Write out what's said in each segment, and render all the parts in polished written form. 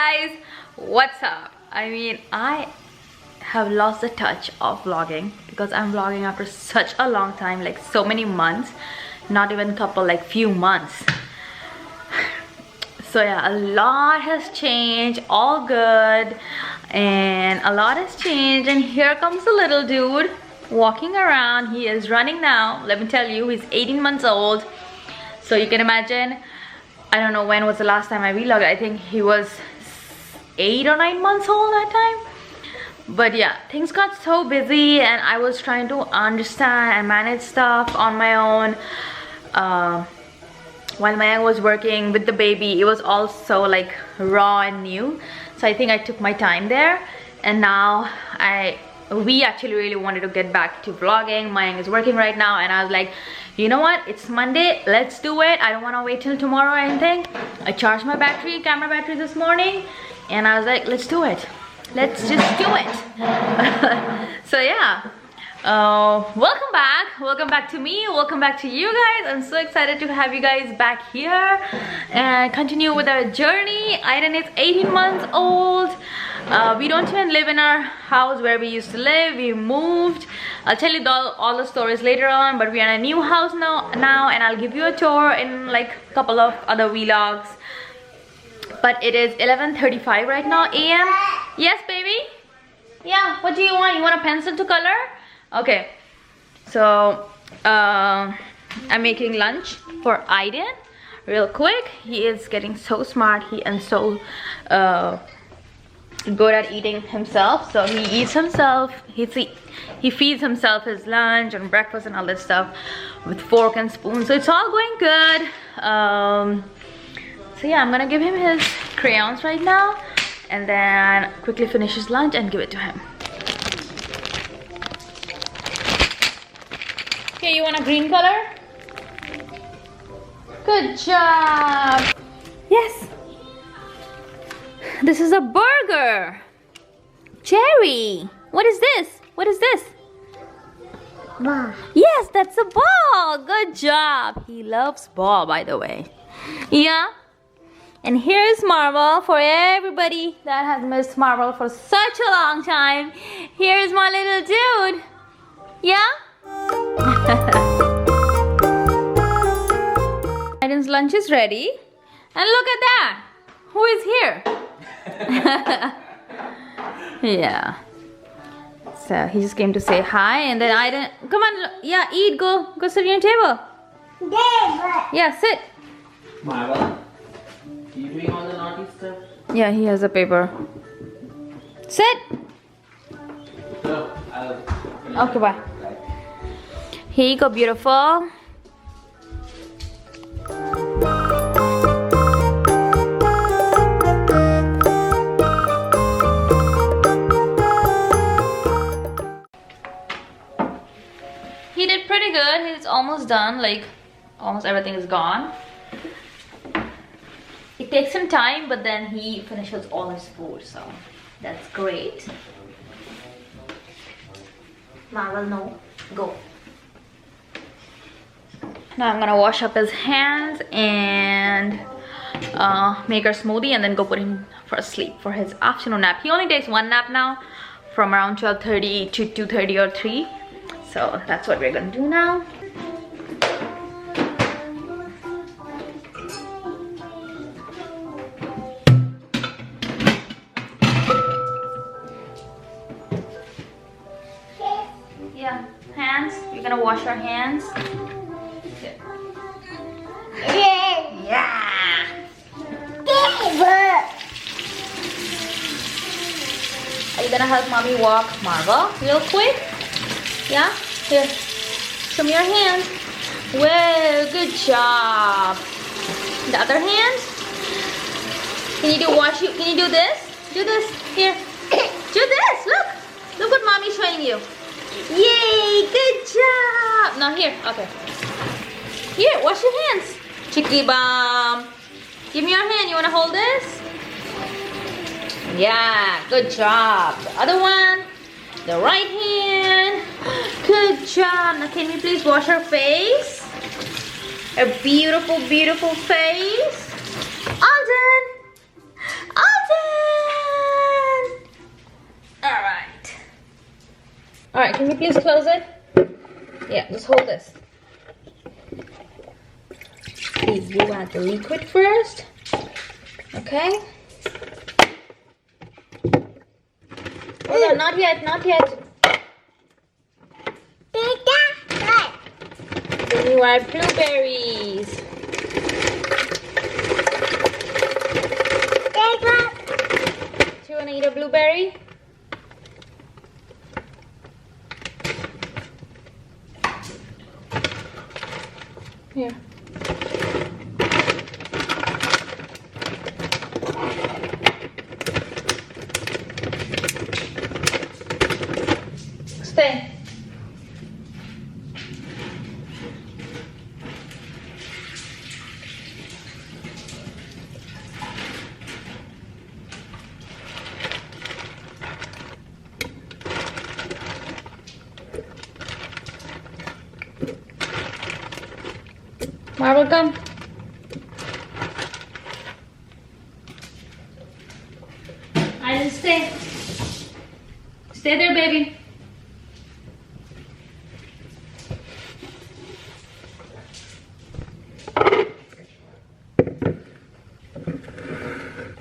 guys, what's up? I mean, I have lost the touch of vlogging because I'm vlogging after such a long time, like so many months, not even couple, like few months. So yeah, a lot has changed, all good, and a lot has changed. And here comes the little dude walking around. He is running now. Let me tell you, he's 18 months old. So you can imagine, I don't know when was the last time I vlogged. I think he was 8 or 9 months old that time. But yeah, things got so busy and I was trying to understand and manage stuff on my own. While Maya was working with the baby, it was also like raw and new. So I think I took my time there. And now we actually really wanted to get back to vlogging. Maya is working right now and I was like, you know what, it's Monday, let's do it. I don't want to wait till tomorrow or anything. I charged my camera battery this morning, and I was like, let's do it, let's just do it. So yeah, welcome back to me, welcome back to you guys. I'm so excited to have you guys back here and continue with our journey. Aiden is 18 months old. We don't even live in our house where we used to live. We moved. I'll tell you all the stories later on, but we are in a new house now, and I'll give you a tour in like a couple of other vlogs. But it is 11:35 right now AM. Yes, baby? Yeah, what do you want? You want a pencil to color? Okay, so I'm making lunch for Aiden real quick. He is getting so smart. He is so good at eating himself. So he eats himself. He feeds himself his lunch and breakfast and all this stuff with fork and spoon. So it's all going good. So yeah, I'm gonna give him his crayons right now and then quickly finish his lunch and give it to him. Okay, you want a green color? Good job. Yes. This is a burger. Cherry. What is this? What is this? Ball. Yes, that's a ball. Good job. He loves ball, by the way. Yeah. And here's Marvel for everybody that has missed Marvel for such a long time. Here's my little dude. Yeah? Aiden's lunch is ready. And look at that. Who is here? Yeah. So he just came to say hi, and then Aiden, come on, yeah, eat, go sit on your table. Yeah, sit. Marva, you doing all the naughty stuff? Yeah, he has a paper. Sit. No, Okay, bye. Here you go, beautiful. He did pretty good. He's almost done, like almost everything is gone. It takes some time, but then he finishes all his food, so that's great. Marvel, no, go. Now I'm gonna wash up his hands and make our smoothie and then go put him for sleep for his afternoon nap. He only takes one nap now from around 12:30 to 2:30 or 3. So that's what we're gonna do now. Yeah, hands. We're gonna wash our hands. Yeah. Are you gonna help mommy walk Marva real quick? Yeah? Here. Show me your hands. Well, good job. The other hand? Can you do this? Do this. Here. Do this. Look. Look what mommy's showing you. Yay! Good job. Now here. Okay. Here, wash your hands. Chicky bum. Give me your hand. You wanna hold this? Yeah, good job. The other one. The right hand. Good job. Now can we please wash our face? A beautiful, beautiful face. All done. All done. Alright, can you please close it? Yeah, just hold this. Please, you add the liquid first. Okay. Hold on, not yet, not yet. Then you add blueberries. Do you want to eat a blueberry? Here. Stay. Marble, come. I didn't stay. Stay there, baby.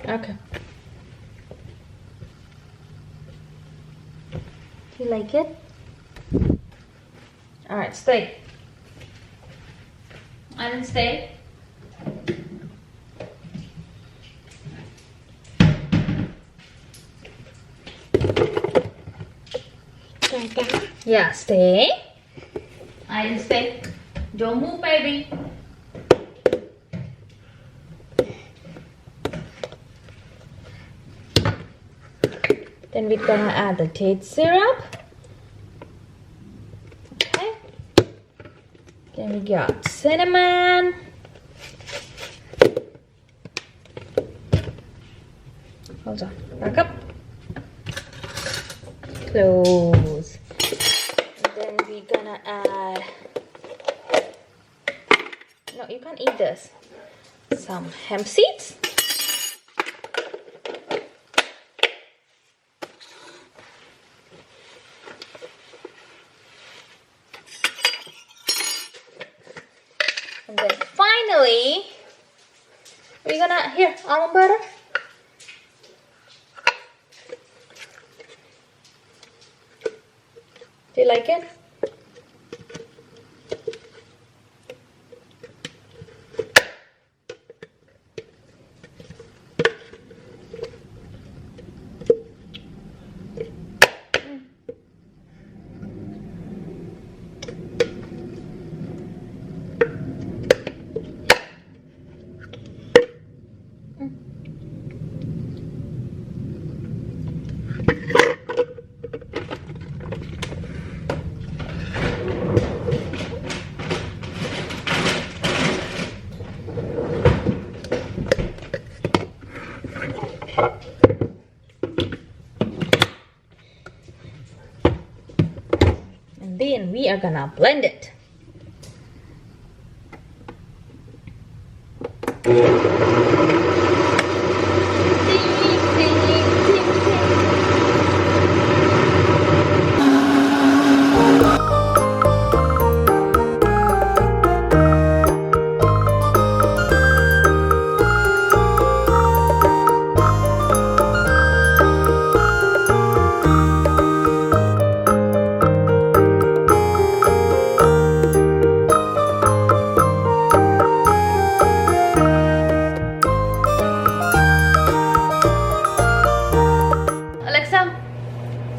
Okay. Do you like it? All right, stay. I didn't stay. Yeah, stay. I didn't stay. Don't move, baby. Then we're gonna add the date syrup. Okay. Then we got cinnamon. Hold on, back up. Close. And then we're gonna add, no, you can't eat this. Some hemp seeds. And then finally, we're gonna, here, almond butter. Do you like it? And then we are gonna blend it.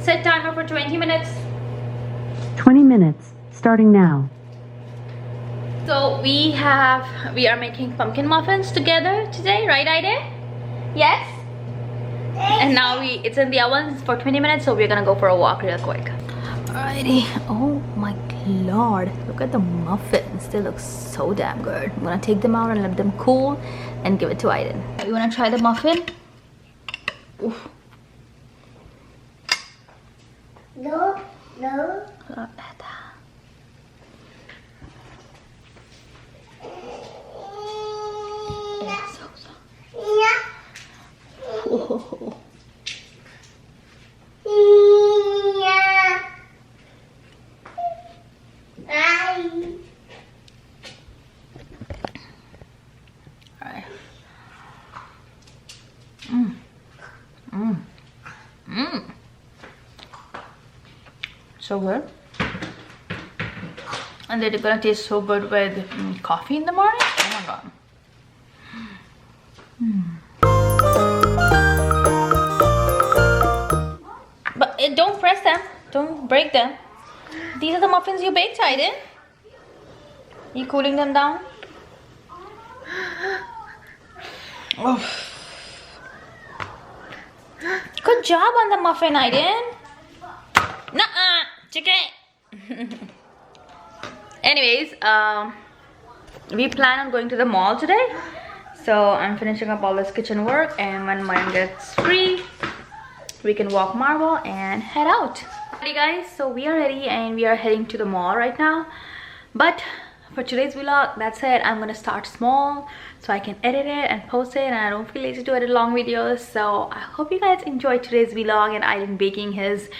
Set timer for 20 minutes. 20 minutes, starting now. So we are making pumpkin muffins together today, right, Aide? Yes? And now it's in the oven for 20 minutes, so we're gonna go for a walk real quick. Alrighty. Oh my lord, look at the muffins. They look so damn good. I'm gonna take them out and let them cool and give it to Aiden. You wanna try the muffin? Oof. No, no. Oh. So good. And they're gonna taste so good with coffee in the morning. Oh my god. But don't press them. Don't break them. These are the muffins you baked, Aiden. You cooling them down? Oh. Good job on the muffin, Aiden. Nuh-uh, chicken. Anyways, we plan on going to the mall today. So I'm finishing up all this kitchen work, and when mine gets free, we can walk Marble and head out. Hey guys, so we are ready and we are heading to the mall right now. But for today's vlog, that's it. I'm gonna start small so I can edit it and post it, and I don't feel lazy to edit long videos. So I hope you guys enjoyed today's vlog and Aiden baking his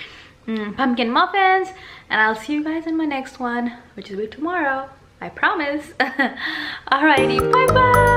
pumpkin muffins, and I'll see you guys in my next one, which will be tomorrow, I promise. Alrighty, bye bye.